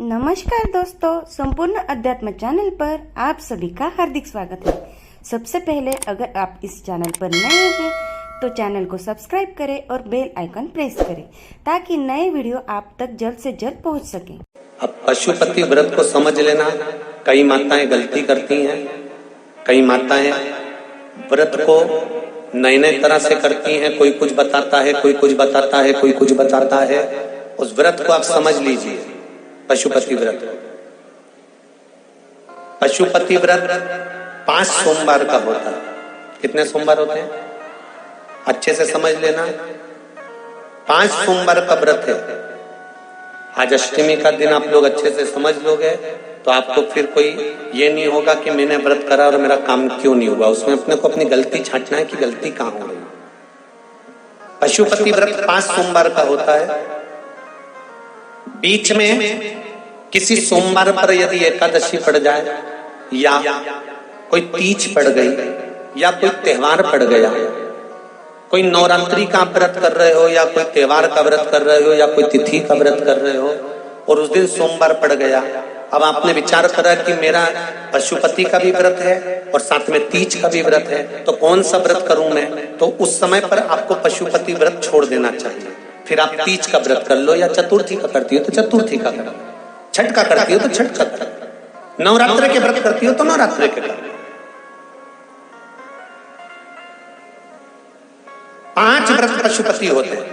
नमस्कार दोस्तों, संपूर्ण अध्यात्म चैनल पर आप सभी का हार्दिक स्वागत है। सबसे पहले अगर आप इस चैनल पर नए हैं तो चैनल को सब्सक्राइब करें और बेल आइकन प्रेस करें ताकि नए वीडियो आप तक जल्द से जल्द पहुंच सके। अब पशुपति व्रत को समझ लेना। कई माताएं गलती करती हैं, कई माताएं व्रत को नए नए तरह से करती हैं। कोई कुछ बताता है, कोई कुछ बताता है, कोई कुछ बताता है। उस व्रत को आप समझ लीजिए, पशुपति व्रत। पशुपति व्रत 5 सोमवार का होता है। कितने सोमवार होते हैं अच्छे से समझ लेना। 5 सोमवार का व्रत है। आज अष्टमी का दिन आप लोग अच्छे से समझ लोगे तो आपको फिर कोई ये नहीं होगा कि मैंने व्रत करा और मेरा काम क्यों नहीं हुआ। उसमें अपने को अपनी गलती छांटना है कि गलती कहां हो गई। पशुपति व्रत 5 सोमवार का होता है। बीच में किसी सोमवार पर यदि एकादशी पड़ जाए या कोई तीज पड़ गई या कोई त्योहार पड़ गया, कोई नवरात्रि का व्रत कर रहे हो या कोई त्योहार का व्रत कर रहे हो या कोई तिथि का व्रत कर रहे हो और उस दिन सोमवार पड़ गया, अब आपने विचार करा कि मेरा पशुपति का भी व्रत है और साथ में तीज का भी व्रत है, तो कौन सा व्रत करूं मैं। तो उस समय पर आपको पशुपति व्रत छोड़ देना चाहिए। फिर आप तीज का व्रत कर लो या चतुर्थी का करती हो तो चतुर्थी का करो, छठ का करती हो तो छठ का करो, नवरात्रि के व्रत करती हो तो नवरात्रि के करो। 5 व्रत पशुपति होते हैं।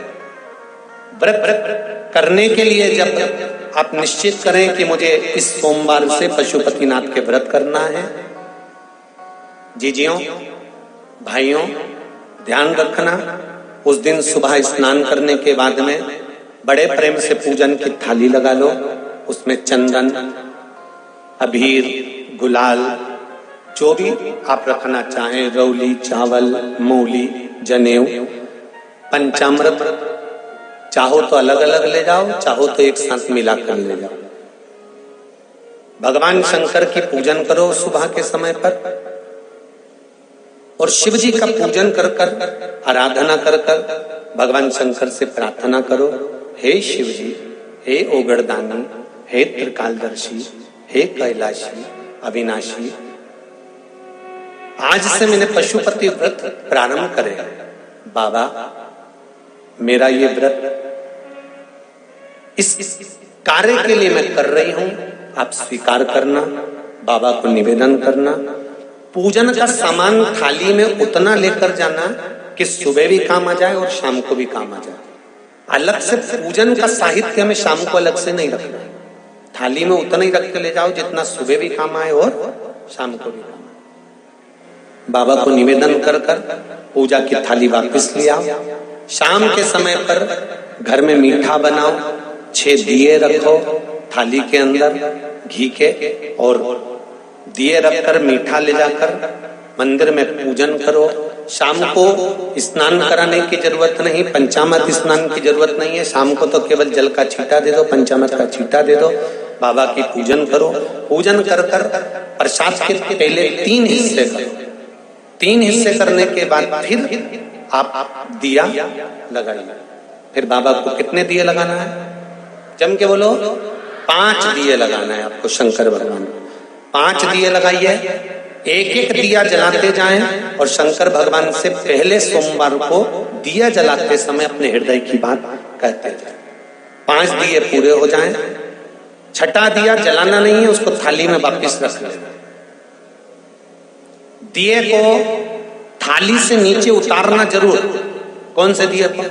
व्रत करने के लिए जब आप निश्चित करें कि मुझे इस सोमवार से पशुपतिनाथ के व्रत करना है, जीजियों भाइयों ध्यान रखना। उस दिन सुबह स्नान करने के बाद में बड़े प्रेम से पूजन की थाली लगा लो। उसमें चंदन, अबीर, गुलाल, जो भी आप रखना चाहें, रौली, चावल, मूली, जनेऊ, पंचामृत, चाहो तो अलग अलग ले जाओ, चाहो तो एक साथ मिलाकर ले जाओ। भगवान शंकर की पूजन करो सुबह के समय पर और शिव जी का पूजन कर कर आराधना कर कर भगवान शंकर से प्रार्थना करो, हे शिव जी, हे ओगड़दानी, हे त्रिकालदर्शी, हे कैलाशी, अविनाशी, आज से मैंने पशुपति व्रत प्रारंभ करे। बाबा मेरा ये व्रत इस कार्य के लिए मैं कर रही हूं, आप स्वीकार करना। बाबा को निवेदन करना। पूजन का सामान थाली में उतना लेकर जाना कि सुबह भी काम आ जाए और शाम को भी काम आ जाए। अलग से पूजन का साहित्य में शाम को अलग से नहीं रखना। थाली में उतना ही रख के ले जाओ जितना सुबह भी काम आए और शाम को भी काम आए। बाबा को निवेदन कर कर पूजा की थाली वापस ले आओ। शाम के समय पर घर में मीठा बनाओ, 6 दिए रखो थाली के अंदर घी के, और दिए रखकर मीठा ले जाकर मंदिर में पूजन करो। शाम को स्नान कराने की जरूरत नहीं, पंचामृत स्नान की जरूरत नहीं है। शाम को तो केवल जल का छींटा दे दो, पंचामृत का छींटा दे दो। बाबा की पूजन करो। पूजन कर कर प्रसाद के पहले 3 हिस्से करो। 3 हिस्से करने के बाद फिर आप दिया लगाइए। फिर बाबा को कितने दिए लगाना है? जम के बोलो, 5 दिए लगाना है आपको। शंकर भगवान 5 दिए लगाइए। एक एक दिया जलाते जाएं और शंकर भगवान से पहले सोमवार को दिया जलाते समय अपने हृदय की बात कहते जाएं। 5 दिए पूरे हो जाएं। छठा दिया जलाना नहीं है, उसको थाली में वापस रख लेना। दिए को थाली से नीचे उतारना जरूर। कौन से दिए को?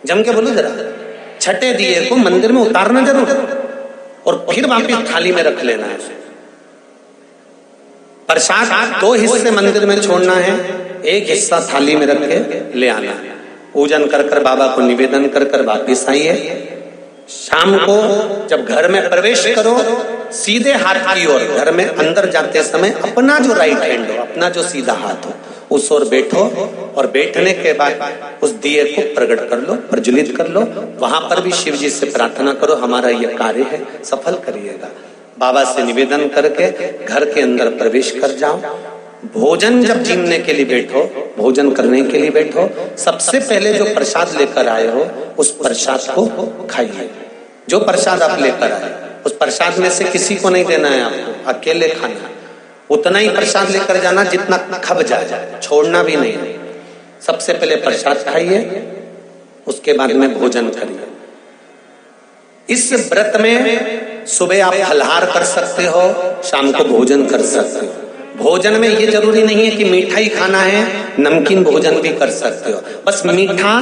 जम के बोलो जरा। छठे दिए को मंदिर में उतारना जरूर और फिर वापस थाली में रख लेना है। प्रसाद 2 हिस्से मंदिर में छोड़ना है, 1 हिस्सा थाली में रख के ले आना है। पूजन कर कर बाबा को निवेदन कर कर वापिस आइए। शाम को जब घर में प्रवेश करो, सीधे हाथ की ओर घर में अंदर जाते समय अपना जो राइट हैंड हो, अपना जो सीधा हाथ हो, उस ओर बैठो और बैठने के बाद उस दिए को प्रकट कर लो, प्रज्वलित कर लो। वहां पर भी शिव जी से प्रार्थना करो, हमारा यह कार्य है, सफल करिएगा। बाबा से निवेदन करके घर के अंदर प्रवेश कर जाओ। भोजन जब जीवने के लिए बैठो, भोजन करने के लिए बैठो, सबसे पहले जो प्रसाद लेकर आए हो उस प्रसाद को खाइए। जो प्रसाद आप लेकर आए उस प्रसाद में से किसी को नहीं देना है आपको, अकेले खाना है। उतना ही प्रसाद लेकर जाना जितना खब जाए, छोड़ना भी नहीं। सबसे पहले प्रसाद खाइए, उसके बाद में भोजन करिए। इस व्रत में सुबह आप फलाहार कर सकते हो, शाम को भोजन कर सकते हो। भोजन में ये जरूरी नहीं है कि मीठा ही खाना है, नमकीन भोजन भी कर सकते हो। बस मीठा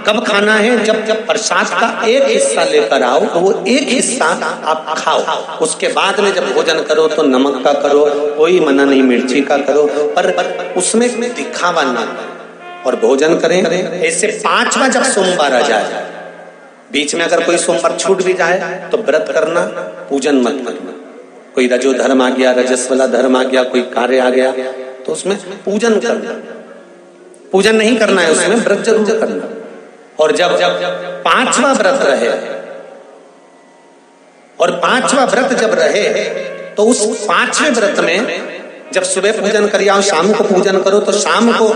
कब खाना है, जब प्रसाद का एक हिस्सा लेकर आओ तो वो एक हिस्सा आप खाओ। उसके बाद में जब भोजन करो तो नमक का करो, कोई मना नहीं, मिर्ची का करो, पर उसमें दिखावा ना। और भोजन करें ऐसे 5वां जब सोमवार आ जाए, बीच में अगर कोई सोमवार छूट भी जाए तो व्रत करना, पूजन मत करना। कोई रजो धर्म आ गया, रजस वाला धर्म आ गया, कोई कार्य आ गया तो उसमें पूजन करना। पूजन नहीं करना है, उसमें व्रत जरूर करना। और जब 5वां व्रत रहे, और 5वां व्रत जब रहे तो उस 5वें व्रत में जब सुबह पूजन करिए और शाम को पूजन करो तो शाम को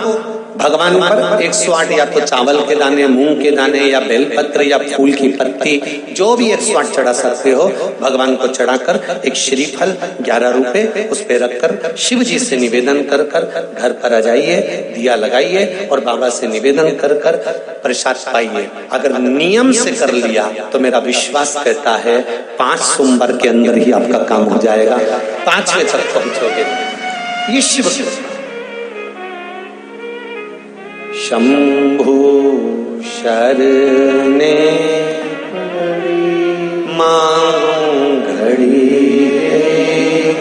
भगवान पर 108 या तो चावल के दाने, मूंग के दाने या बेलपत्र या फूल की पत्ती, जो भी 108 चढ़ा सकते हो भगवान को चढ़ाकर एक श्रीफल 11 रुपए उस पे रखकर शिव जी से निवेदन कर कर घर पर आ जाइए, दिया लगाइए और बाबा से निवेदन कर कर प्रसाद पाइए। अगर नियम से कर लिया तो मेरा विश्वास कहता है 5 सोमवार के अंदर ही आपका काम हो जाएगा, 5वें तक पहुंचोगे। ये शिव शंभु शरणे मांगू घड़ी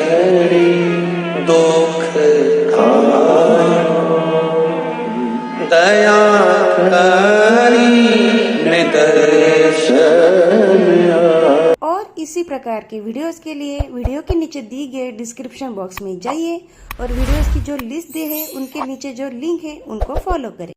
घड़ी दुख दया करी निदर्शन। और इसी प्रकार के वीडियोस के लिए वीडियो के नीचे दी गए डिस्क्रिप्शन बॉक्स में जाइए और वीडियोस की जो लिस्ट दी है उनके नीचे जो लिंक है उनको फॉलो करें।